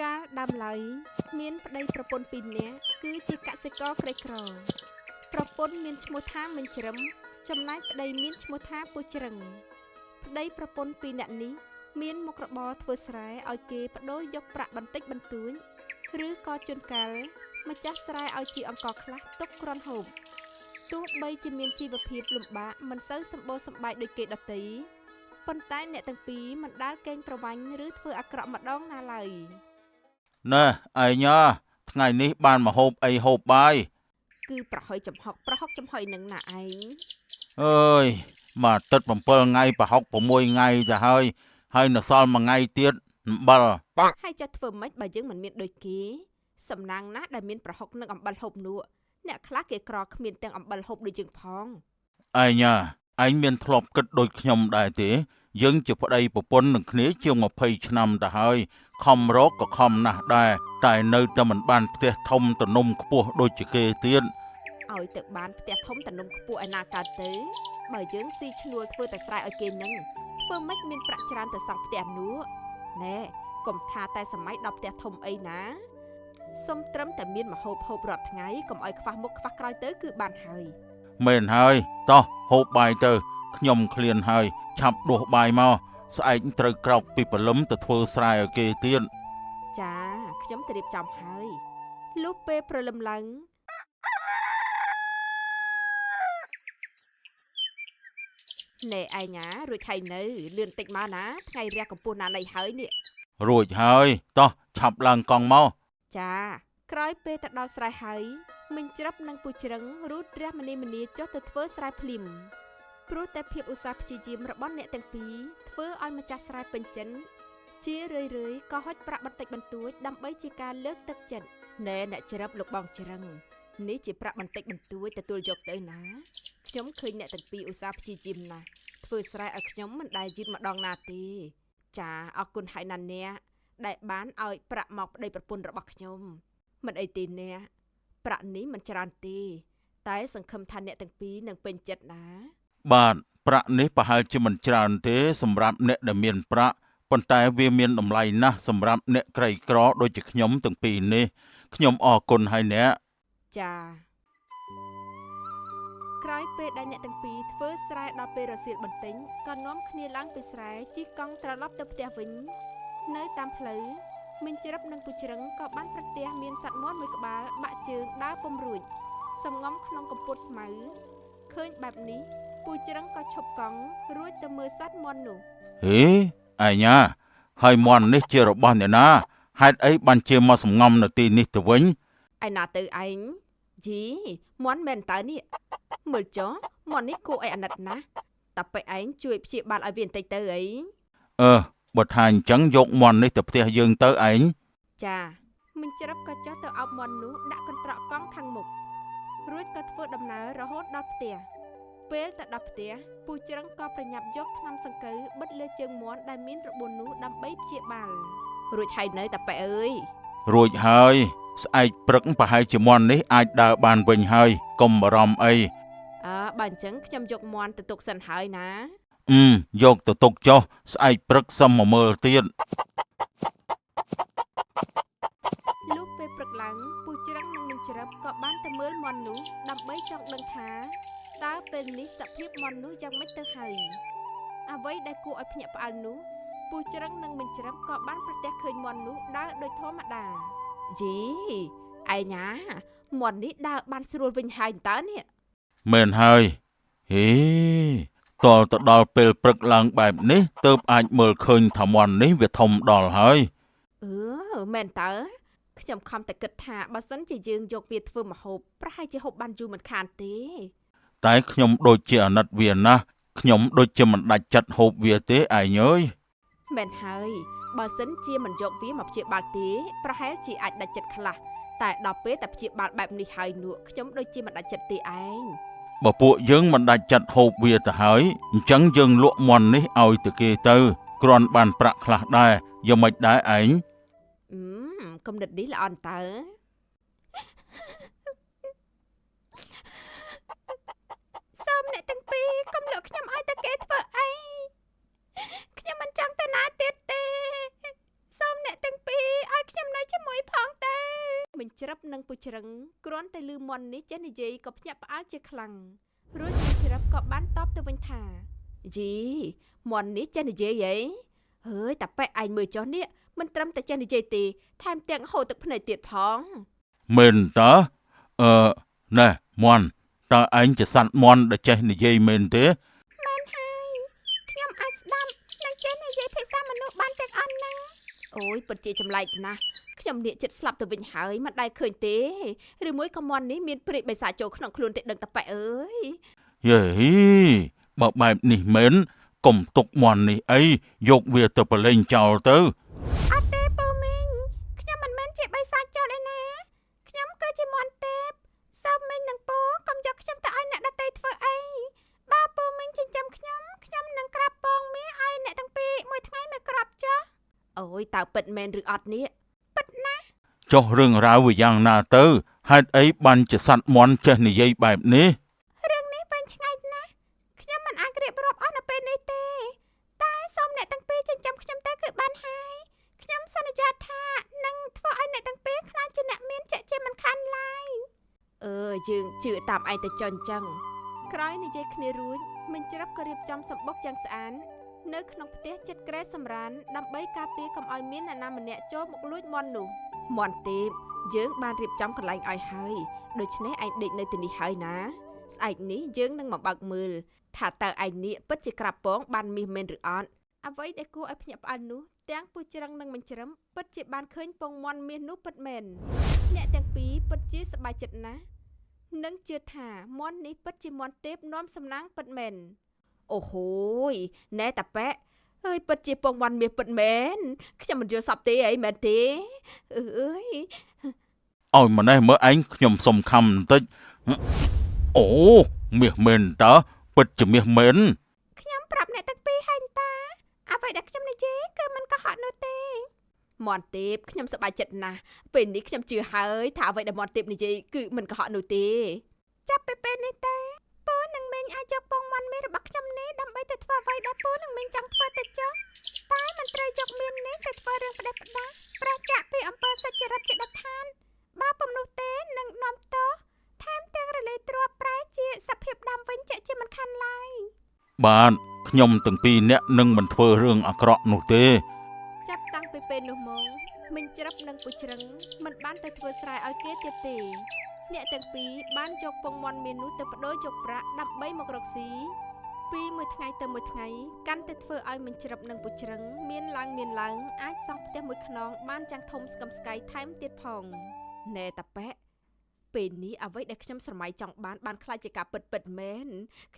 កាលដើមឡើយមានប្តីប្រពន្ធពីរនាក់គឺជាកសិករក្រីក្រប្រពន្ធមានឈ្មោះថាមិញជ្រឹមចំណែកប្តីមានឈ្មោះថាពូជ្រឹងប្តីប្រពន្ធពីរនាក់នេះមានមុខរបរធ្វើស្រែឲ្យគេបដូរយកប្រាក់បន្តិចបន្តួចឬក៏ជួនកាលម្ចាស់ស្រែឲ្យជាអង្គខ្លះទុកគ្រាន់ហូបទោះបីជាមានជីវភាពលំបាកមិនសូវសម្បូរសប្បាយដូចគេដទៃប៉ុន្តែអ្នកទាំងពីរមិនដាល់កេងប្រវ័ញ្ចឬធ្វើអាក្រក់ម្ដងណាឡើយណែឯញ៉ាថ្ងៃនេះបានមកហូបអីហូបបាយគឺប្រហុយចំហុកចំហុយនឹងណាឯងអើយមកទឹក7ថ្ងៃប្រហុក6ថ្ងៃទៅហើយនៅសល់1ថ្ងៃទៀតអំបិលហើយចាស់ធ្វើម៉េចបើយើងមិនមានដូចគេសំណាងណាស់ដែលមានប្រហុកនិងអំបិលហូបនោះអ្នកខ្លះគេក្រគ្មានទាំងអំបិលហូបដូចយើងផងឯញ៉ាឯងមានធ្លាប់គិតដូចខ្ញុំដែរទេយើងជាប្តីប្រពន្ធនឹងគ្នាជាង20ឆ្នាំទៅហើយខំរកក៏ខំណាស់ដែរតែនៅតែមិនបានផ្ទះធំទំនំខ្ពស់ដូចជាគេទៀតឲ្យទៅបានផ្ទះធំទំនំខ្ពស់ឯណាកើតទៅបើយើងស៊ីឈ្នួលធ្វើតែស្រែឲ្យគេនឹងធ្វើម៉េចមានប្រាក់ច្រើនទៅសង់ផ្ទះនោះណែកុំថាតែសម័យដល់ផ្ទះធំអីណាសុំត្រឹមតែមានមហូបហូបរាល់ថ្ងៃកុំឲ្យខ្វះមុខខ្វះក្រោយទៅគឺបានហើយមែនហើយតោះហូបបាយទៅខ្ញុំឃ្លានហើយឆាប់ដួសបាយមកស្អែកត្រូវក្រោកពីព្រលឹមទៅធ្វើស្រែឲ្យគេទៀតចាខ្ញុំទៅរៀបចំហើយលុះពេលព្រលឹមឡើងណែឯញ៉ារួចហើយនៅលឿនតិចមកណាថ្ងៃរះកំពុះណានៃហើយនេះរួចហើយតោះឆាប់ឡើងកង់មកចាក្រោយពេលទៅដល់ស្រែហើយមិញច្រាប់និងពូជ្រឹងរូតរះម្នីចុះទៅធ្វើស្រែភ្លាមព្រោះតែភាពឧស្សាហ៍ព្យាយាមរបស់អ្នកទាំងពីរធ្វើឲ្យម្ចាស់ស្រែពេញចិនជារឿយក៏ហុចប្រាក់បន្តិចបន្តួចដើម្បីជាការលើកទឹកចិត្តណែអ្នកច្រាប់លោកបងជ្រឹងនេះជាប្រាក់បន្តិចបន្តួចទទួលយកទៅណាខ្ញុំឃើញអ្នកទាំងពីរឧស្សាហ៍ព្យាយាមណាស់ធ្វើស្រែឲ្យខ្ញុំមិនដែលយឺតម្ដងណាទេចាអរគុណហើយណាស់អ្នកដែលបានឲ្យប្រាក់មកប្តីប្រពន្ធរបស់ខ្ញុំមិនអីទេអ្នកប្រាក់នេះមិនច្រើនទេតែសង្ឃឹមថាអ្នកទាំងពីរនឹងពេញចិត្តណាបាទប្រាក់នេះប្រហែលជាមិនច្រើនទេសម្រាប់អ្នកដែលមានប្រាក់ប៉ុន្តែវាមានតម្លៃណាស់សម្រាប់អ្នកក្រីក្រដូចជាខ្ញុំទាំងពីរនេះខ្ញុំអរគុណហើយអ្នកចាក្រោយពេលដែលអ្នកទាំងពីរធ្វើស្រែដល់ពេលរសៀលបន្តិចក៏នាំគ្នាឡើងពីស្រែជិះកង់ត្រឡប់ទៅផ្ទះវិញនៅតាមផ្លូវមិញច្រាប់និងពូជ្រឹងក៏បានប្រទះមានសត្វមាន់មួយក្បាលបាក់ជើងដើរពុំរួចសំងំក្នុងកំពត់ស្មៅឃើញបែបនេះពូជ្រឹងក៏ឈប់កង់រួចទៅមើលសត្វមាន់នោះហេឯញ៉ាហើយមាន់នេះជារបស់អ្នកណាហេតុអីបានជាមកសំងំនៅទីនេះទៅវិញឯណាទៅឯងយីមាន់មែនតើនេះមើលចុះមាន់នេះគួរឲ្យអាណិតណាស់តែពេលឯងជួយព្យាបាលឲ្យវាបន្តិចទៅអីបើថាអញ្ចឹងយកមាន់នេះទៅផ្ទះយើងទៅឯងចាមិញច្រាប់ក៏ចុះទៅអោបមាន់នោះដាក់កន្ត្រកកង់ខាងមុខរួចក៏ធ្វើដំណើររហូតដល់ផ្ទះពេលទៅដល់ផ្ទះពូជ្រឹងក៏ប្រញាប់យកថ្នាំសង្កូវបិទលើជើងមាន់ដែលមានរបួសនោះដើម្បីព្យាបាលរួចហើយនៅតាប៉ែអើយរួចហើយស្អែកព្រឹកប្រហែលជាមាន់នេះអាចដើរបានវិញហើយកុំបារម្ភអីបើអញ្ចឹងខ្ញុំយកមាន់ទៅទុកសិនហើយណាយកទៅទុកចុះស្អែកព្រឹកសុំមកមើលទៀតលុះពេលព្រឹកឡើងពូជ្រឹងនិងមិញច្រាប់ក៏បានទៅមើលមាន់នោះដើម្បីចង់ដឹងថាតើពេលនេះសភាពមាន់នោះយ៉ាងម៉េចទៅហើយអ្វីដែលគួរឲ្យភ្ញាក់ផ្អើលនោះពូជ្រឹងនិងមិញច្រាប់ក៏បានប្រទះឃើញមាន់នោះដើរដោយធម្មតាយីឯញ៉ាមាន់នេះដើរបានស្រួលវិញហើយតើនេះមែនហើយហេតលទៅដល់ពេលព្រឹកឡើងបែបនេះទើបអាចមើលឃើញថាមាន់នេះវាធំដល់ហើយមែនតើខ្ញុំខំតែគិតថាបើសិនជាយើងយកវាធ្វើម្ហូបប្រហែលជាហូបបានយូរមិនខានទេតែខ្ញុំដូចជាអាណិតវាណាស់ខ្ញុំដូចជាមិនដាច់ចិត្តហូបវាទេឯងអើយមែនហើយបើសិនជាមិនយកវាមកព្យាបាលទេប្រហែលជាអាចដាច់ចិត្តខ្លះតែដល់ពេលតែព្យាបាលបែបនេះហើយនោះខ្ញុំដូចជាមិនដាច់ចិត្តទេឯងបើពួកយើងមិនដាច់ចិត្តហូបវាទៅហើយអញ្ចឹងយើងលក់មាន់នេះឲ្យទៅគេទៅគ្រាន់បានប្រាក់ខ្លះដែរយ៉ាងម៉េចដែរឯងគំនិតនេះល្អតើសូមអ្នកទាំងពីរកុំលក់ខ្ញុំឲ្យតែគេធ្វើអីខ្ញុំមិនចង់ទៅណាទៀតទេសូមអ្នកទាំងពីរឲ្យខ្ញុំ មិនច្រាប់នឹងពុច្រឹងគ្រាន់តែលឺមន់នេះចេះនិយាយក៏ភ្ញាក់ផ្អើលជាខ្លាំងរួចមិនច្រាប់ក៏បានតបទៅវិញថាយីមន់នេះចេះនិយាយហីហើយតាប៉ែឯងមើលចុះនេះមិនត្រឹមតែចេះនិយាយទេថែមទាំងហូរទឹកភ្នែកទៀតផងមែនតើណែមន់តើឯងជាសត្វមន់ដែលចេះនិយាយមែនទេមែនហើយខ្ញុំអាចស្ដាប់និងចេះនិយាយភាសាមនុស្សបានទាំងអស់ហ្នឹងអូយពិតជាចម្លែកណាស់ខ្ញុំនេះចិត្តស្លាប់ទៅវិញហើយមិនដែលឃើញទេឬមួយក៏មន់នេះមានព្រាយបិសាចចូលក្នុងខ្លួនទេដឹងតាប៉ែអើយយេបើបែបនេះមែនកុំទុកមន់នេះអីយកវាទៅប្រឡែងចោលទៅអត់ទេពូមីងខ្ញុំមិនមែនជាបិសាចចូលឯណាខ្ញុំគឺជាមន់ទេពសូមមីងនិងពូកុំយកខ្ញុំទៅឲ្យអ្នកដទៃធ្វើអីបើពូមីងចិញ្ចឹមខ្ញុំនឹងក្រាបពងមាសឲ្យអ្នកទាំងពីរមួយថ្ងៃមួយគ្រាប់ចុះអូយតើពិតមែនឬអត់នេះពិតណាស់ចុះរឿងរ៉ាវវាយ៉ាងណាទៅហេតុអីបានជាសត្វមន់ចេះនិយាយបែបនេះរឿងនេះវែងឆ្ងាយណាស់ខ្ញុំមិនអាចរៀបរាប់អស់នៅពេលនេះទេតែសូមអ្នកទាំងពីរចិញ្ចឹមខ្ញុំទៅគឺបានហើយខ្ញុំសន្យាថានឹងធ្វើឲ្យអ្នកទាំងពីរខ្លាចជាអ្នកមានជាមិនខានឡើយយើងជឿតាមឯងទៅចុះអញ្ចឹងក្រោយនិយាយគ្នារួចមិនច្រាប់ក៏រៀបចំសម្បុកយ៉ាងស្អាតនៅក្នុងផ្ទះចិត្តក្រែសម្រានដើម្បីការពារកុំឲ្យមានអ្នកណាម្នាក់ចូលមកលួចមន់នោះមន់ទេពយើងបានរៀបចំកន្លែងឲ្យហើយដូច្នេះឯងដេកនៅទីនេះហើយណាស្អែកនេះយើងនឹងមកបើកមើលថាតើឯងនេះពិតជាក្រាបពងបានមាសមែនឬអត់អ្វីដែលគួរឲ្យភ្ញាក់ផ្អើលនោះទាំងពូច្រឹងនិងមិនច្រឹមពិតជាបានឃើញពងមន់មាសនោះពិតមែនអ្នកទាំងពីរពិតជាសប្បាយចិត្តណាស់និងជឿថាមន់នេះពិតជាមន់ទេពនាំសំណាងពិតមែនអូហូយណែតាប៉ែអើយពិតជាពងមន់មាសពិតមែនខ្ញុំមិនយល់សពទេអីមែនទេអើយឲ្យម្នេះមើលឯងខ្ញុំសុំខំបន្តិចអូមាសមែនតើពិតជាមាសមែនខ្ញុំប្រាប់អ្នកទាំងពីរហើយតាអ្វីដែលខ្ញុំនិយាយគឺមិនកុហកនោះទេមន់ទេពខ្ញុំសប្បាយចិត្តណាស់ពេលនេះខ្ញុំជឿហើយថាអ្វីដែលមន់ទេពនិយាយគឺមិនកុហកនោះទេចាប់ពីពេលនេះទេពូនឹងមីងអាចយកពងមន់មាសរបស់ខ្ញុំនេះដើម្បីទៅធ្វើអ្វីដែលពូនឹងមីងចង់ធ្វើទៅចុះតែមិនត្រូវយកមាននេះទៅធ្វើរឿងផ្ដេសផ្ដាស់ប្រចាក់ពីអំពើសុចរិតជាដុតឋានបើពុំនោះទេនឹងនាំទោសថែមទាំងរលាយទ្រព្យប្រែជាសភាពដើមវិញជាមិនខានឡើយបាទខ្ញុំទាំងពីរនាក់នឹងមិនធ្វើរឿងអាក្រក់នោះទេចាប់តាំងពីពេលនោះមកមិញច្រាប់និងពុច្រឹងមិនបានទៅធ្វើស្រែឲ្យគេទៀតទេអ្នកទាំងពីរបានយកពងមន់មាននោះទៅបដូរយកប្រាក់ដើម្បីមករកស៊ីពីមួយថ្ងៃទៅមួយថ្ងៃកាន់តែធ្វើឲ្យមិញច្រាប់និងពុច្រឹងមានឡើងអាចសង់ផ្ទះមួយខ្នងបានយ៉ាងធំស្កឹមស្កៃថែមទៀតផងណែតាប៉ែពេលនេះអ្វីដែលខ្ញុំស្រមៃចង់បានខ្លាចជាការពិតមែន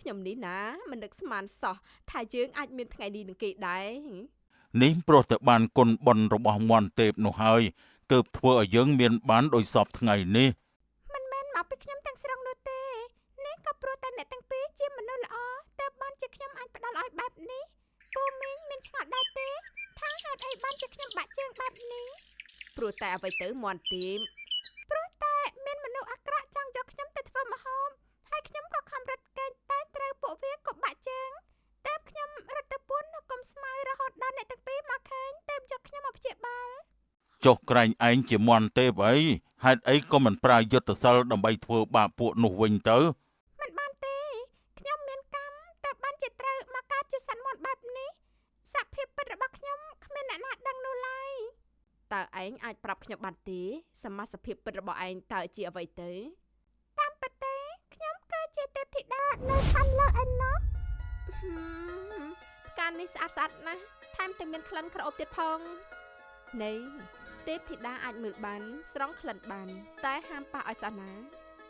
ខ្ញុំនេះណាមិននឹកស្មានសោះថាយើងអាចមានថ្ងៃនេះនឹងគេដែរនេះព្រោះតែបានគុណបុណ្យរបស់មន់ទេពនោះហើយទើបធ្វើឲ្យយើងមានបានដោយសពថ្ងៃនេះមិនមែនមកពីខ្ញុំទាំងស្រុងនោះទេនេះក៏ព្រោះតែអ្នកទាំងពីរជាមនុស្សល្អទើបបានជាខ្ញុំអាចផ្ដល់ឲ្យបែបនេះពូមីងមានឆ្ងល់ដែរទេថាហេតុអីបានជាខ្ញុំបាក់ជើងបែបនេះព្រោះតែអ្វីទៅមន់ទេពព្រោះតែមានមនុស្សអាក្រក់ចង់យកខ្ញុំទៅធ្វើម្ហូបហើយខ្ញុំក៏ខំរត់កេងតែត្រូវពួកវាក៏បាក់ជើងតែខ្ញុំរត់ទៅពួននៅគុំស្មៅរហូតដល់អ្នកទាំងពីរមកឃើញតែយកខ្ញុំមកព្យាបាលចុះក្រែងឯងជាមន់ទេពអីហេតុអីក៏មិនប្រើយុទ្ធសិលដើម្បីធ្វើបាបពួកនោះវិញទៅមិនបានទេខ្ញុំមានកម្មតែបានជាត្រូវមកកើតជាសត្វមន់បែបនេះសភាពពិតរបស់ខ្ញុំគ្មានអ្នកណាដឹងនោះឡើយតើឯងអាចប្រាប់ខ្ញុំបានទេសមាសភាពពិតរបស់ឯងតើជាអ្វីទៅតាមពិតទេខ្ញុំគឺជាទេពធីតានៅខាងលើឯណោះផ្កានេះស្អាតណាស់ថែមទាំងមានក្លិនក្រអូបទៀតផងនេះទេពធីតាអាចមើលបានស្រង់ក្លិនបានតែហាមប៉ះឲ្យសោះណា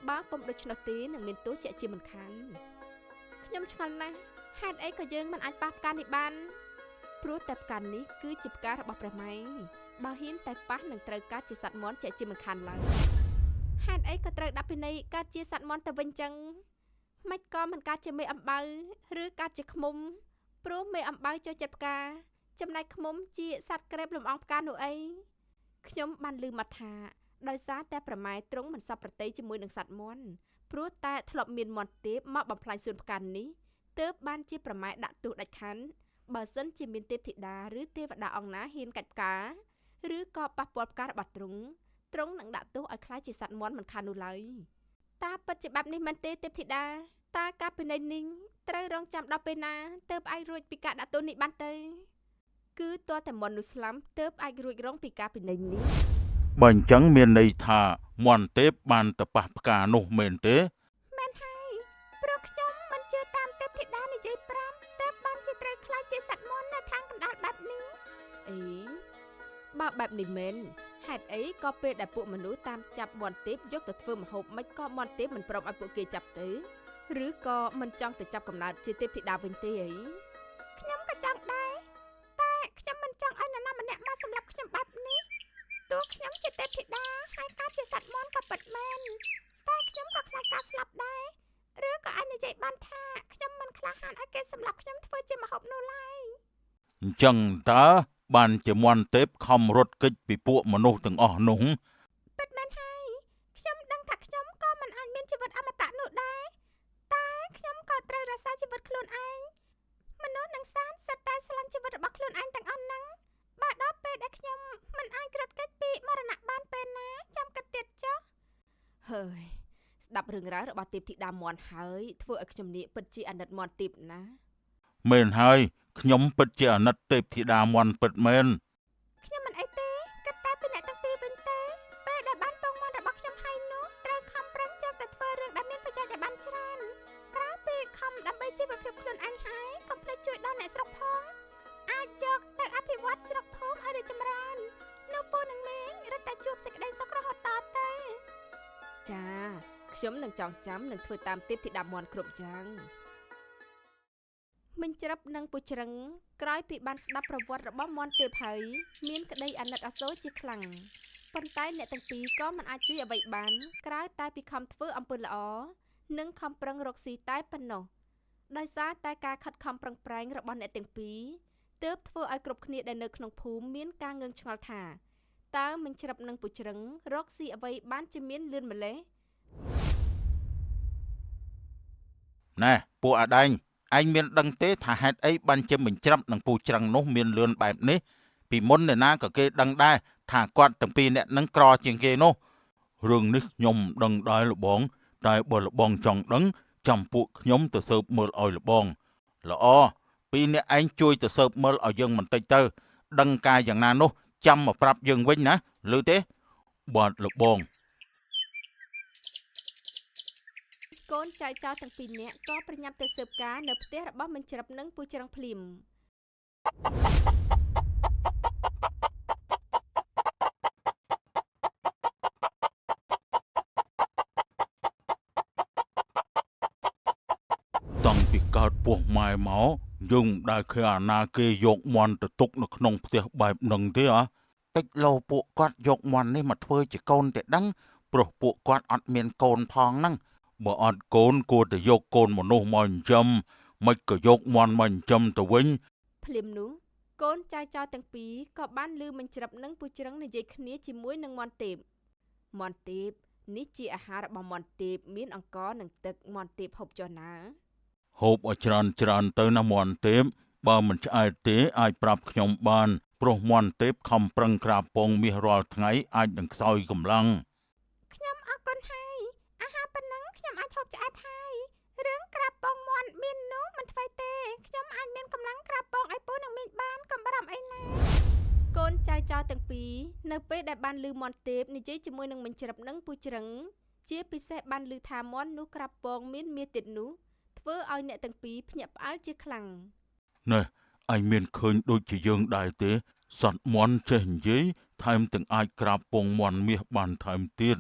បើពុំដូច្នោះទេនឹងមានទោសជាមិនខានខ្ញុំឆ្ងល់ណាស់ហេតុអីក៏យើងមិនអាចប៉ះផ្កានេះបានព្រោះតែផ្កានេះគឺជាផ្ការបស់ព្រះម៉ែបើហ៊ានតែប៉ះនឹងត្រូវកើតជាសត្វមន់ជាមិនខានឡើយហេតុអីក៏ត្រូវដាក់ពិន័យកើតជាសត្វមន់ទៅវិញចឹងមិនក៏មិនកើតជាមេអំបៅឬកើតជាឃ្មុំព្រោះមេអំបៅចូលចិត្តផ្កាចំណែកឃ្មុំជាសត្វក្រេបលំអងផ្កានោះអីខ្ញុំបានឮមកថាដោយសារតែប្រម៉ែទ្រង់មិនសពប្រតិយជាមួយនឹងសត្វមន់ព្រោះតែធ្លាប់មានមន់ទេពមកបំផ្លាញសួនផ្កានេះទើបបានជាប្រម៉ែដាក់ទោសដាច់ខានបើសិនជាមានទេពធីតាឬទេវតាអង្គណាហ៊ានកាច់ផ្កាឬក៏ប៉ះពាល់ផ្ការបស់ទ្រង់ ទ្រង់នឹងដាក់ទោសឲ្យខ្លាចជាសត្វមាន់មិនខាននោះឡើយតាពិតជាបែបនេះមែនទេទេពធីតាតាការពិន័យនេះត្រូវរងចាំដល់ពេលណាទើបអាចរួចពីការដាក់ទោសនេះបានទៅគឺទាល់តែមាន់នោះស្លាប់ទើបអាចរួចរងពីការពិន័យនេះបើអញ្ចឹងមានន័យថាមាន់ទេពបានទៅប៉ះផ្កានោះមែនទេមែនហើយព្រោះខ្ញុំមិនជឿតាមទេពធីតានិយាយប្រាប់ទើបបានជាត្រូវខ្លាចជាសត្វមាន់នៅខាងកណ្ដាលបែបនេះអីបើបែបនេះមែនហេតុអីក៏ពេលដែលពួកមនុស្សតាមចាប់មាន់ទេពយកទៅធ្វើម្ហូបមិនក៏មាន់ទេពមិនព្រមឲ្យពួកគេចាប់ទៅឬក៏មិនចង់ទៅចាប់កំណើតជាទេពធីតាវិញទេអីខ្ញុំក៏ចង់ដែរតែខ្ញុំមិនចង់ឲ្យនរណាម្នាក់មកសម្លាប់ខ្ញុំបែបនេះទោះខ្ញុំជាទេពធីតាហើយកើតជាសត្វមាន់ក៏ពិតមែនតែខ្ញុំក៏ខ្លាចការស្លាប់ដែរឬក៏អាចនិយាយបានថាខ្ញុំមិនក្លាហានឲ្យគេសម្លាប់ខ្ញុំធ្វើជាម្ហូបនោះឡើយអញ្ចឹងតើបានជាមាន់ទេពខំរត់គេចពីពួកមនុស្សទាំងអស់នោះពិតមែនហើយខ្ញុំដឹងថាខ្ញុំក៏មិនអាចមានជីវិតអមតៈនោះដែរតែខ្ញុំក៏ត្រូវរក្សាជីវិតខ្លួនឯងមនុស្សនិងសត្វសុទ្ធតែស្រឡាញ់ជីវិតរបស់ខ្លួនឯងទាំងអស់ហ្នឹងបើដល់ពេលដែលខ្ញុំមិនអាចរត់គេចពីមរណៈបានពេលណាចាំគិតទៀតចុះហើយស្ដាប់រឿងរ៉ាវរបស់ទេពធីតាមាន់ហើយធ្វើឲ្យខ្ញុំនេះពិតជាអាណិតមាន់ទេពណាមែនហើយខ្ញុំពិតជាអាណិតទេពធីតាមាន់ពិតមែនខ្ញុំមិនអីទេគិតតែពីអ្នកទាំងពីរវិញទេពេលដែលបានពងមាន់របស់ខ្ញុំហើយនោះត្រូវខំប្រឹងយកទៅធ្វើរឿងដែលមានប្រយោជន៍ឲ្យបានច្រើនក្រៅពីខំដើម្បីជីវភាពខ្លួនឯងហើយកុំភ្លេចជួយដល់អ្នកស្រុកផងអាចយកទៅអភិវឌ្ឍស្រុកភូមិឲ្យរីកចម្រើននៅពូនឹងមេងរត់តែជួបសេចក្តីសុខរហូតតទៅចាខ្ញុំនឹងចងចាំនឹងធ្វើតាមទេពធីតាមាន់គ្រប់យ៉ាងមិញច្រឹបនិងពូច្រឹងក្រោយពីបានស្ដាប់ប្រវត្តិរបស់មាន់ទេពហើយមានក្តីអាណិតអាសូរជាខ្លាំងប៉ុន្តែអ្នកទាំងពីរក៏មិនអាចជួយអ្វីបានក្រៅតែពីខំធ្វើអំពើល្អនិងខំប្រឹងរកស៊ីតែប៉ុណ្ណោះដោយសារតែការខិតខំប្រឹងប្រែងរបស់អ្នកទាំងពីរទើបធ្វើឲ្យគ្រប់គ្នាដែលនៅក្នុងភូមិមានការងឿងឆ្ងល់ថាតើមិញច្រឹបនិងពូច្រឹងរកស៊ីអ្វីបានជាមានលឿនម្លេះណែពួកអាដែងឯងមានដឹងទេថាហេតុអីបានជាមិញច្រាប់និងពូច្រឹងនោះមានលឿនបែបនេះពីមុនអ្នកណាក៏គេដឹងដែរថាគាត់ទាំងពីរអ្នកនឹងក្រជាងគេនោះរឿងនេះខ្ញុំដឹងដែរលបងតែបើលបងចង់ដឹងចាំពួកខ្ញុំទៅស៊ើបមើលឲ្យលបងល្អពីអ្នកឯងជួយទៅស៊ើបមើលឲ្យយើងបន្តិចទៅដឹងការយ៉ាងណានោះចាំមកប្រាប់យើងវិញណាឮទេបាទលបងកូនចៅចៅទាំងពីរនាក់ក៏ប្រញាប់ទៅស៊ើបការនៅផ្ទះរបស់មិញច្រឹបនិងពូច្រឹងភ្លាមតាំងពីកើតពោះម៉ែមកយើងមិនដែលឃើញអាណាគេយកមាន់ទៅទុកនៅក្នុងផ្ទះបែបហ្នឹងទេតិចលោពួកគាត់យកមាន់នេះមកធ្វើជាកូនតែដឹងព្រោះពួកគាត់អត់មានកូនផងហ្នឹងបើអត់កូនគួរតែយកកូនមនុស្សមកចិញ្ចឹមមិនក៏យកមាន់មកចិញ្ចឹមទៅវិញភ្លាមនោះកូនចៅចៅទាំងពីរក៏បានឮមិញច្រឹបនិងពូច្រឹងនិយាយគ្នាជាមួយនឹងមាន់ទេពនេះជាអាហាររបស់មាន់ទេពមានអង្ករនិងទឹកមាន់ទេពហូបចុះណាហូបឲ្យច្រើនទៅណាមាន់ទេពបើមិនឆ្អែតទេអាចប្រាប់ខ្ញុំបានព្រោះមាន់ទេពខំប្រឹងក្រាបពងមាសរាល់ថ្ងៃអាចនឹងខ្សោយកម្លាំងខ្ញុំអរគុណហើយអាហារប៉ុណ្ណឹងខ្ញុំអាចហូបឆ្អែតហើយរឿងក្រាបពងមាន់មាននោះមិនថ្មីទេខ្ញុំអាចមានកម្លាំងក្រាបពងឲ្យពូនឹងមីងបានកុំបារម្ភអីណាកូនចៅចៅទាំងពីរនៅពេលដែលបានឮមាន់ទេពនិយាយជាមួយនឹងមិញច្រឹបនិងពូច្រឹងជាពិសេសបានឮថាមាន់នោះក្រាបពងមានមាសទៀតនោះធ្វើឲ្យអ្នកទាំងពីរភ្ញាក់ផ្អើលជាខ្លាំងណែឯងមានឃើញដូចជាយើងដែរទេសត្វមាន់ចេះនិយាយថែមទាំងអាចក្រាបពងមាន់មាសបានថែមទៀត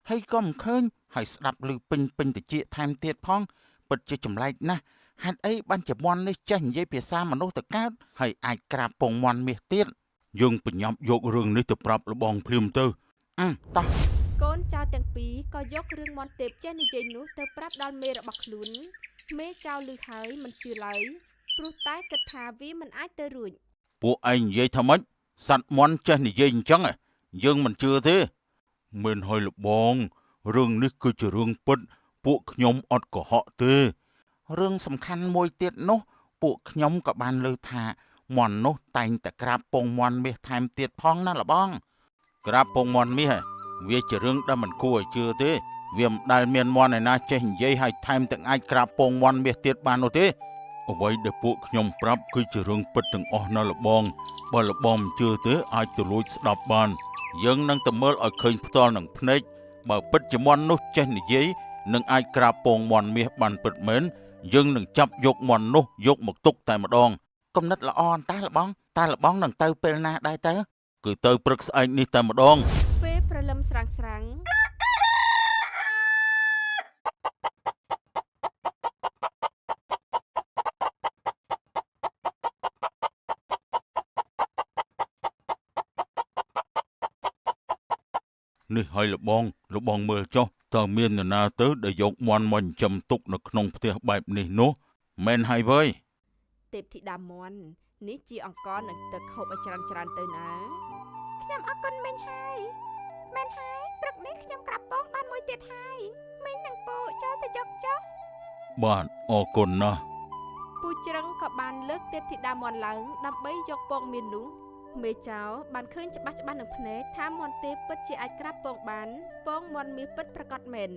ហើយក៏មិនឃើញហើយស្ដាប់ឮពេញតិចថែមទៀតផងពិតជាចម្លែកណាស់ហេតុអីបានជាមាន់នេះចេះនិយាយភាសាមនុស្សទៅកើតហើយអាចក្រាបពងមាន់មាសទៀតយើងបញ្ញាប់យករឿងនេះទៅប្រាប់លបងភ្លាមទៅតោះកូនចៅទាំងពីរក៏យករឿងមាន់ទេពចេះនិយាយនោះទៅប្រាប់ដល់មេរបស់ខ្លួនមេចៅឮហើយមិនជឿឡើយព្រោះតែគិតថាវាមិនអាចទៅរួចពួកឯងនិយាយថាម៉េចសត្វមាន់ចេះនិយាយអញ្ចឹងយើងមិនជឿទេមិនហើយលបងរឿងនេះគឺជារឿងពិតពួកខ្ញុំអត់កុហកទេរឿងសំខាន់មួយទៀតនោះពួកខ្ញុំក៏បានឮថាមាន់នោះតែងតែក្រាបពងមាន់មាសថែមទៀតផងណាលបងក្រាបពងមាន់មាស វាជារឿងដែលមិនគួរឲ្យជឿទេវាមិនដែលមានមន់ឯណាចេះនិយាយឲ្យថែមទាំងអាចក្រាបពងមន់មាសទៀតបាននោះទេអ្វីដែលពួកខ្ញុំប្រាប់គឺជារឿងពិតទាំងអស់ណាលបងបើលបងមិនជឿទេអាចទៅលួចស្ដាប់បានយើងនឹងទៅមើលឲ្យឃើញផ្ទាល់នឹងភ្នែកបើពិតជាមន់នោះចេះនិយាយនឹងអាចក្រាបពងមន់មាសបានពិតមែនយើងនឹងចាប់យកមន់នោះយកមកទុកតែម្ដងគំនិតល្អអន្តតែលបងនឹងទៅពេលណាដែរទៅគឺទៅព្រឹកស្អែកនេះតែម្ដងពេលព្រលឹមស្រាងនេះឲ្យលបងមើលចុះតើមាននរណាទៅដែលយកមន់មកចិញ្ចឹមទុកនៅក្នុងផ្ទះបែបនេះនោះមែនហើយវើយទេពធីតាមន់នេះជាអង្គនឹងទឹកហូបឲ្យច្រើនទៅណាខ្ញុំអរគុណមិញហើយមែនហើយព្រឹកនេះខ្ញុំក្រាបពងបានមួយទៀតហើយមិញនឹងពូចូលទៅយកចុះបាទអរគុណណាស់ពូច្រឹងក៏បានលើកទេពធីតាមន់ឡើងដើម្បីយកពងមាននោះមេចៅបានឃើញច្បាស់នឹងភ្នែកថាមន់ទេពពិតជាអាចក្រាបពងបានពងមន់មាសពិតប្រកបមែន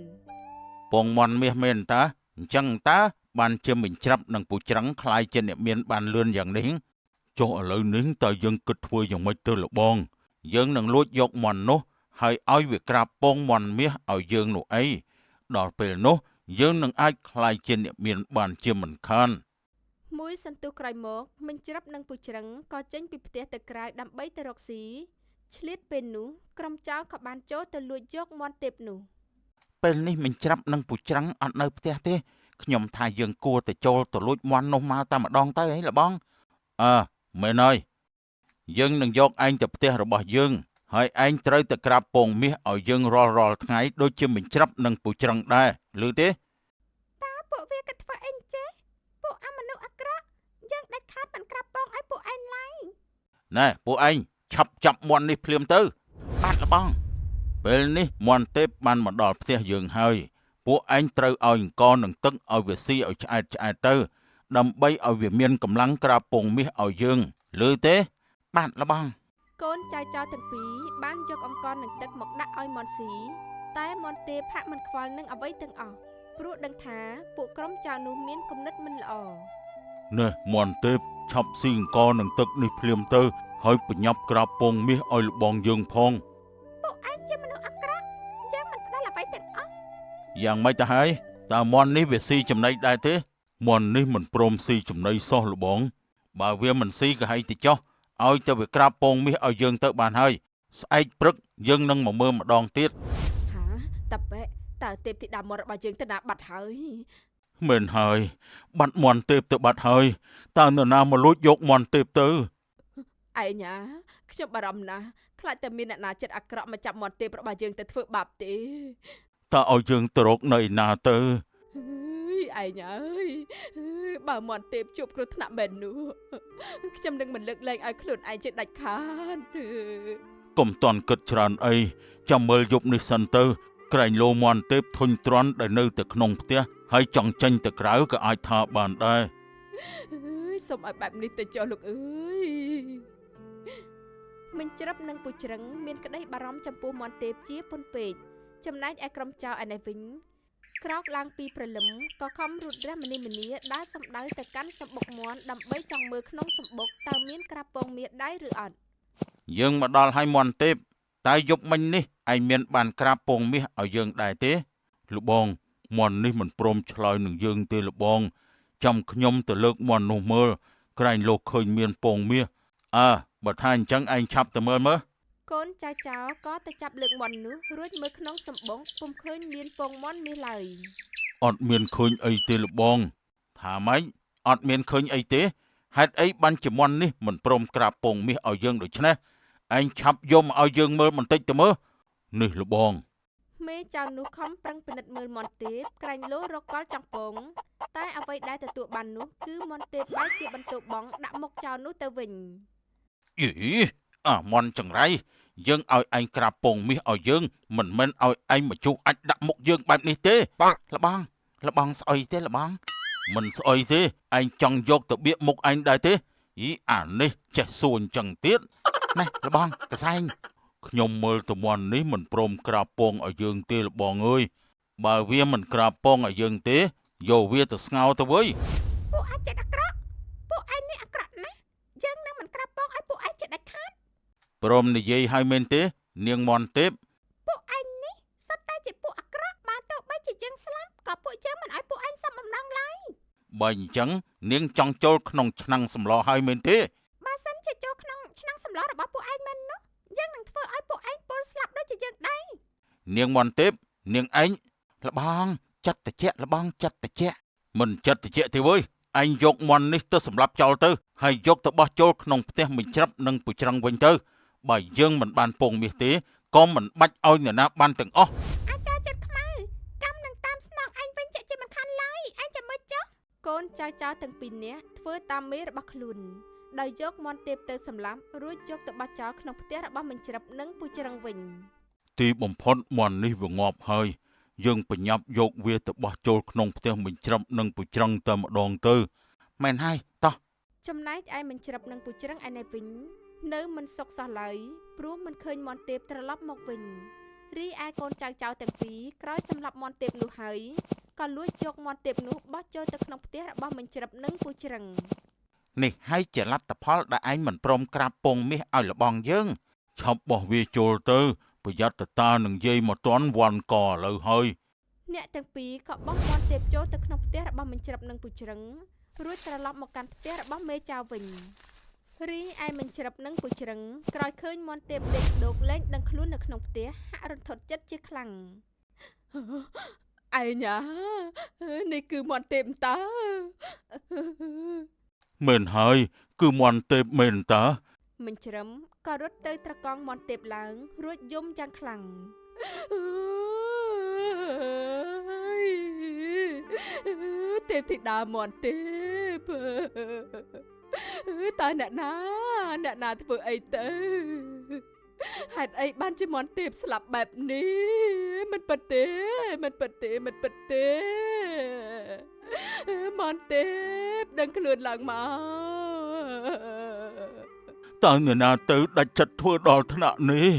ពងមន់មាសមែនតើអញ្ចឹងតើបានជាមិញច្រាប់នឹងពូច្រឹងខ្លាយជាអ្នកមានបានលឿនយ៉ាងនេះចុះឥឡូវនេះតើយើងគិតធ្វើយ៉ាងម៉េចទៅលបងយើងនឹងលួចយកមន់នោះហើយឲ្យវាក្រាបពងមន់មាសឲ្យយើងនោះអីដល់ពេលនោះយើងនឹងអាចខ្លាយជាអ្នកមានបានជាមិនខានមួយសន្ទុះក្រោយមកមិញច្រាប់នឹងពូច្រឹងក៏ចេញពីផ្ទះទៅក្រៅដើម្បីទៅរកស៊ីឆ្លៀតពេលនោះក្រុមចៅក៏បានចូលទៅលួចយកមន់ទេពនោះពេលនេះមិញច្រាប់នឹងពូច្រឹងអត់នៅផ្ទះទេខ្ញុំថាយើងគួរទៅចូលទៅលួចមន់នោះមកតែម្ដងទៅហីលបងមែនហើយយើងនឹងយកឯងទៅផ្ទះរបស់យើងហើយឯងត្រូវទៅក្រាបពងមាសឲ្យយើងរាល់ថ្ងៃដូចជាមិញច្រាប់នឹងពូច្រឹងដែរឮទេតើពួកវាក៏ធ្វើអីចេះពួកអមនុស្សអាក្រក់យើងដាច់ខាតមិនក្រាបពងឲ្យពួកឯងឡើយណែពួកឯងឆាប់ចាប់មន់នេះភ្លាមទៅបាទលបងពេលនេះមន់ទេពបានមកដល់ផ្ទះយើងហើយពួកឯងត្រូវឲ្យអង្គនឹងទឹកឲ្យវាស៊ីឲ្យឆ្អែតទៅដើម្បីឲ្យវាមានកម្លាំងក្រាបពងមាសឲ្យយើងឮទេបាទលបងកូនចៅទាំងពីរបានយកអង្គនឹងទឹកមកដាក់ឲ្យមន់ស៊ីតែមន់ទេពហាក់មិនខ្វល់នឹងអ្វីទាំងអស់ព្រោះដឹងថាពួកក្រុមចៅនោះមានគំនិតមិនល្អណែមន់ទេពឆាប់ស៊ីអង្គនឹងទឹកនេះភ្លាមទៅហើយបញ្ញាប់ក្រាបពងមាសឲ្យលបងយើងផងពួកឯងជាមនុស្សអាក្រក់យើងមិនផ្ដល់អ្វីទាំងអស់យ៉ាងម៉េចទៅហើយតើមន់នេះវាស៊ីចំណីដែរទេមន់នេះមិនព្រមស៊ីចំណីសោះលបងបើវាមិនស៊ីក៏ហីទៅចុះឲ្យទៅវាក្រាបពងមាសឲ្យយើងទៅបានហើយស្អែកព្រឹកយើងនឹងមកមើលម្ដងទៀតហាតាប៉ែតើទេពធីតាមន់របស់យើងទៅណាបាត់ហើយមែនហើយបាត់មន់ទេពទៅបាត់ហើយតើនរណាមកលួចយកមន់ទេពទៅឯងខ្ញុំបារម្ភណាស់ខ្លាចតែមានអ្នកណាចិត្តអាក្រក់មកចាប់មន់ទេពរបស់យើងទៅធ្វើបាបទេតើឲ្យយើងទៅរកនៅឯណាទៅឯងបើមន់ទេពជួបគ្រោះថ្នាក់មែននោះខ្ញុំនឹងមិនលើកលែងឲ្យខ្លួនឯងចេះដាច់ខាតកុំតន់គិតច្រើនអីចាំមើលយប់នេះសិនទៅក្រែងលោមន់ទេពធុញទ្រាន់ដែលនៅតែក្នុងផ្ទះហើយចង់ចេញទៅក្រៅក៏អាចថាបានដែរសូមឲ្យបែបនេះទៅចុះលោកអើយមិញច្រាប់នឹងពូច្រឹងមានក្តីបារម្ភចំពោះមន់ទេពជាពន់ពេកចំណែកឯក្រុមចៅឯនេះវិញក្រោកឡើងពីព្រលឹមក៏ខំរូតរះម្នីម្នាដើរសំដៅទៅកាន់សម្បុកមន់ដើម្បីចង់មើលក្នុងសម្បុកតើមានក្រាបពងមាសដែរឬអត់យើងមកដល់ហើយមន់ទេពតែយប់មិញនេះឯងមានបានក្រាបពងមាសឲ្យយើងដែរទេលបងមន់នេះមិនព្រមឆ្លើយនឹងយើងទេលបងចាំខ្ញុំទៅលើកមន់នោះមើលក្រែងលោកឃើញមានពងមាសបើថាអញ្ចឹងឯងឆាប់ទៅមើលមើលកូនចៅក៏ទៅចាប់លើកមន់នោះរួចមើលក្នុងសម្បុកពុំឃើញមានពងមន់មាសឡើយអត់មានឃើញអីទេលបងថាម៉េចអត់មានឃើញអីទេហេតុអីបានជាមន់នេះមិនព្រមក្រាបពងមាសឲ្យយើងដូច្នេះឯងឆាប់យកមកឲ្យយើងមើលបន្តិចទៅមើលនេះលបងមេចៅនោះខំប្រឹងពិនិត្យមើលមន់ទេពក្រែងលោរកកលចង់ពងតែអ្វីដែលទទួលបាននោះគឺមន់ទេពបែរជាបន្ទោបងដាក់មុខចៅនោះទៅវិញយីមន់ចង្រៃយើងឲ្យឯងក្រាបពងមាសឲ្យយើងមិនមែនឲ្យឯងមកជុះអាចដាក់មុខយើងបែបនេះទេលបងស្អុយទេលបងមិនស្អុយទេឯងចង់យកទៅបៀកមុខឯងដែរទេអានេះចេះសួរអញ្ចឹងទៀតណែលបងកសែង ខ្ញុំមើលតមន់នេះមិនព្រមក្រាបពងឲ្យយើងទេលបងអើយបើវាមិនក្រាបពងឲ្យយើងទេយកវាទៅស្ងោរទៅវើយពួកឯងចិត្តអាក្រក់ពួកឯងនេះអាក្រក់ណាស់យើងនឹងមិនក្រាបពងឲ្យពួកឯងចិត្តដាច់ខាតព្រមនិយាយឲ្យមែនទេនាងមន់ទេពពួកឯងនេះសុទ្ធតែជាពួកអាក្រក់បើទោះបីជាយើងស្លាប់ក៏ពួកយើងមិនឲ្យពួកឯងសំបំណងឡើយបើអញ្ចឹងនាងចង់ចូលក្នុងឆ្នាំងសម្លឲ្យមែនទេបើសិនជាចូលក្នុងឆ្នាំងសម្លរបស់ពួកឯងមែននោះយើងនឹងធ្វើឲ្យពួកឯងពលស្លាប់ដូចជាយើងដែរនាងមន់ទេពនាងឯងលបងចិត្តតិចលបងចិត្តតិចមិនចិត្តតិចទេវើយឯងយកមន់នេះទៅសម្លាប់ចោលទៅហើយយកទៅបោះចូលក្នុងផ្ទះមិញច្រាប់និងពុច្រឹងវិញទៅបើយើងមិនបានពងមាសទេក៏មិនបាច់ឲ្យអ្នកណាបានទាំងអស់អាចចៅចិត្តខ្មៅកម្មនឹងតាមស្នងឯងវិញជាមិនខានឡើយឯងចាំមើលចុះកូនចៅទាំងពីរនាក់ធ្វើតាមមេរបស់ខ្លួនដោយយកមន់ទេពទៅសម្លាប់រួចយកទៅបោះចោលក្នុងផ្ទះរបស់មិញច្រាប់និងពុច្រឹងវិញទីបំផុតមន់នេះវាងាប់ហើយយើងបញ្ញាប់យកវាទៅបោះចូលក្នុងផ្ទះមិញច្រាប់និងពុច្រឹងតែម្ដងទៅមែនហើយតោះចំណែកឯមិញច្រាប់និងពុច្រឹងឯនេះវិញនៅមិនសុខសោះឡើយព្រោះមិនឃើញមន់ទេពត្រឡប់មកវិញរីឯកូនចៅទាំងពីរក្រោយសម្លាប់មន់ទេពនោះហើយក៏លួចយកមន់ទេពនោះបោះចូលទៅក្នុងផ្ទះរបស់មិញច្រាប់និងពុច្រឹងនេះហើយជាលទ្ធផលដែលឯងមិនព្រមក្រាបពងមាសឲ្យលបងយើងឆាប់បោះវាចូលទៅប្រយ័ត្នតានឹងយាយមកតន់វាន់កឥឡូវហើយអ្នកទាំងពីរក៏បោះមន់ទេពចូលទៅក្នុងផ្ទះរបស់មិញច្រាប់និងពុច្រឹងរួចត្រឡប់មកកាន់ផ្ទះរបស់មេចៅវិញរីឯមិញច្រាប់និងពុច្រឹងក្រោយឃើញមន់ទេពដេកដោកលែងដឹងខ្លួននៅក្នុងផ្ទះហាក់រន្ធត់ចិត្តជាខ្លាំងឯញ៉ានេះគឺមន់ទេពតើមែនហើយគឺមន់ទេពមែនតើមិញច្រឹមក៏រត់ទៅត្រកងមន់ទេពឡើងរួចយំយ៉ាងខ្លាំងទេពធីតាមន់ទេពតើអ្នកណាធ្វើអីទៅហេតុអីបានជាមន់ទេពស្លាប់បែបនេះមិនពិតទេមន់ទេពដឹងខ្លួនឡើងមកតើអ្នកណាទៅដាច់ចិត្តធ្វើដល់ថ្នាក់នេះ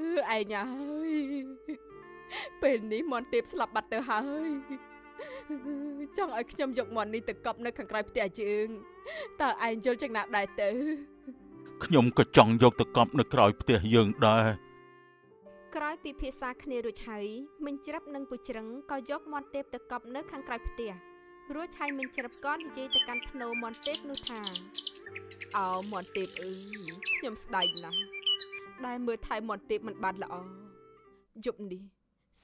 ឯងហើយពេលនេះមន់ទេពស្លាប់បាត់ទៅហើយចង់ឲ្យខ្ញុំយកមន់នេះទៅកប់នៅខាងក្រៅផ្ទះជើងតើឯងយល់យ៉ាងណាដែរទៅខ្ញុំក៏ចង់យកទៅកប់នៅក្រោយផ្ទះយើងដែរក្រោយពីភាសាគ្នារួចហើយមិញច្រាប់និងពុច្រឹងក៏យកមន់ទេពទៅកប់នៅខាងក្រៅផ្ទះរួចហើយមិញច្រាប់ក៏និយាយទៅកាន់ភ្នោមន់ទេពនោះថាអោមន់ទេពអើយខ្ញុំស្ដាយណាស់ដែលមើលថែមន់ទេពមិនបានល្អយប់នេះ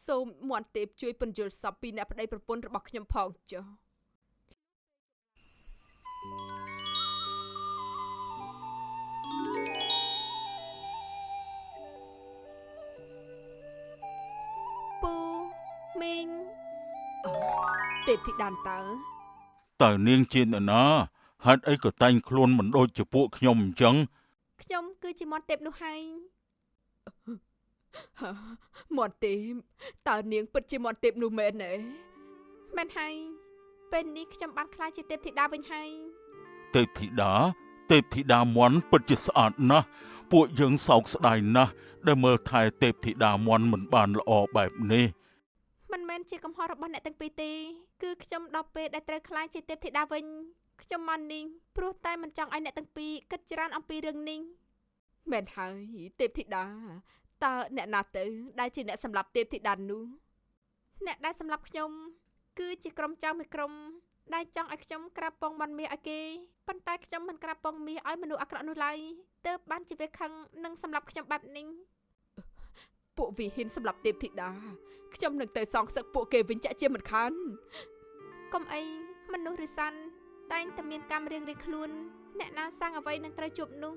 សូមមន់ទេពជួយពន្យល់សពពីអ្នកប្តីប្រពន្ធរបស់ខ្ញុំផងចុះពូមីងទេពធីតាតើនាងជាអ្នកណាហេតុអីក៏តែងខ្លួនមិនដូចជាពួកខ្ញុំអញ្ចឹងខ្ញុំគឺជាមន់ទេពនោះហើយមន់ទេពតើនាងពិតជាមន់ទេពនោះមែនទេមែនហើយពេលនេះខ្ញុំបានខ្លាចជាទេពធីតាវិញហើយទេពធីតាមន់ពិតជាស្អាតណាស់ពួកយើងសោកស្ដាយណាស់ដែលមើលថែទេពធីតាមន់មិនបានល្អបែបនេះមិនមែនជាកំហុសរបស់អ្នកទាំងពីរទេគឺខ្ញុំដល់ពេលដែលត្រូវខ្លាចជាទេពធីតាវិញខ្ញុំមកនេះព្រោះតែមិនចង់ឲ្យអ្នកទាំងពីរគិតច្រើនអំពីរឿងនេះមែនហើយទេពធីតាតើអ្នកណាទៅដែលជាអ្នកសម្លាប់ទេពធីតានោះអ្នកដែលសម្លាប់ខ្ញុំគឺជាក្រុមចៅមួយក្រុមដែលចង់ឲ្យខ្ញុំក្រាបពងបានមាសឲ្យគេប៉ុន្តែខ្ញុំមិនក្រាបពងមាសឲ្យមនុស្សអាក្រក់នោះឡើយទើបបានជាវាខឹងនិងសម្លាប់ខ្ញុំបែបនេះពួកវាហ៊ានសម្លាប់ទេពធីតាខ្ញុំនឹងទៅសងសឹកពួកគេវិញចាក់ជាមិនខានកុំអីមនុស្សរិសានតែងតែមានកម្មរៀងៗខ្លួនអ្នកណាសាំងអ្វីនឹងត្រូវជួបនោះ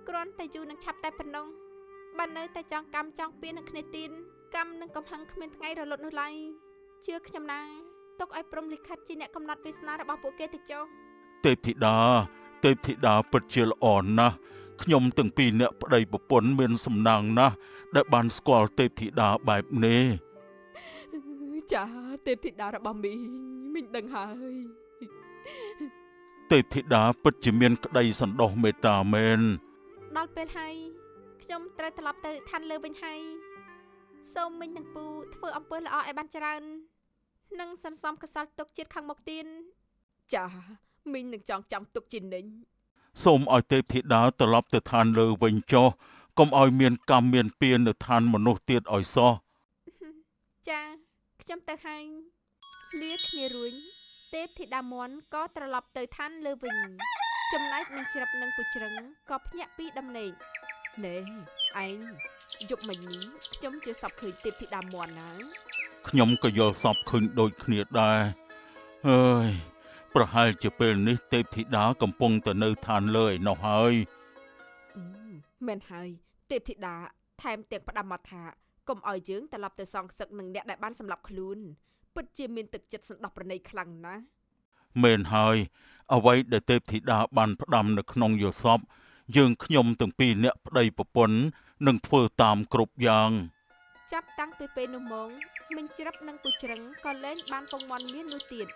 គ្រាន់តែយូរនឹងឆាប់តែប៉ុណ្ណោះបើនៅតែចង់កម្មចង់ពៀននឹងគ្នាទៀនកម្មនឹងកំហឹងគ្មានថ្ងៃរលត់នោះឡើយជឿខ្ញុំណាទុកឲ្យព្រំលិខិតជាអ្នកកំណត់វាសនារបស់ពួកគេទៅចុះទេពធីតាពិតជាល្អណាស់ខ្ញុំទាំងពីរអ្នកប្តីប្រពន្ធមានសំណាងណាស់ដែលបានស្គាល់ទេពធីតាបែបនេះចាទេពធីតារបស់មីងដឹងហើយទេពធីតាពិតជាមានក្តីសន្តោសមេត្តាមែន ដល់ពេលហើយខ្ញុំត្រូវត្រឡប់ទៅឋានលើវិញហើយសូមមិញនឹងពូធ្វើអំពើល្អឲ្យបានច្រើននិងសន្សំកសលទុកជាតិខាងមុខទៀតចាមិញនឹងចងចាំទុកជានិញ សូមឲ្យទេពធីតាត្រឡប់ទៅឋានលើវិញចុះកុំឲ្យមានកម្មមានពៀននៅឋានមនុស្សទៀតឲ្យសោះ ចាខ្ញុំទៅហើយលាគ្នារួញទេពធីតាមន់ក៏ត្រឡប់ទៅឋានលើវិញចំណែកនឹងជ្រឹបនិងពូជ្រឹងក៏ភ្ញាក់ពីដំណេកណែឯងយប់មិញនេះខ្ញុំជឿសពឃើញទេពធីតាមន់ណា ខ្ញុំក៏យល់សពឃើញដូចគ្នាដែរអើយប្រហែលជាពេលនេះទេពធីតាកំពុងទៅនៅឋានលើឯណោះហើយ មែនហើយទេពធីតាថែមទាំងផ្ដាំមកថាកុំឲ្យយើងត្រឡប់ទៅសងសឹកនឹងអ្នកដែលបានសម្លាប់ខ្លួនពិតជាមានទឹកចិត្តសន្តោសប្រណីខ្លាំងណាស់ មែនហើយអ្វីដែលទេពធីតាបានផ្ដាំនៅក្នុងយល់សពយើងខ្ញុំទាំងពីរអ្នកប្តីប្រពន្ធនឹងធ្វើតាមគ្រប់យ៉ាង ចាប់តាំងពីពេលនោះមកមិញជ្រឹបនិងពូជ្រឹងក៏លែងបានពងមាន់មាននោះទៀត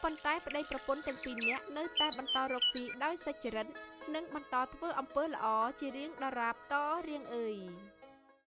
ប៉ុន្តែប្តីប្រពន្ធទាំងពីរនាក់នៅតែបន្តរកស៊ីដោយសេចក្ដីនិងបន្តធ្វើអំពើល្អជារៀងដរាបតរៀងអើយ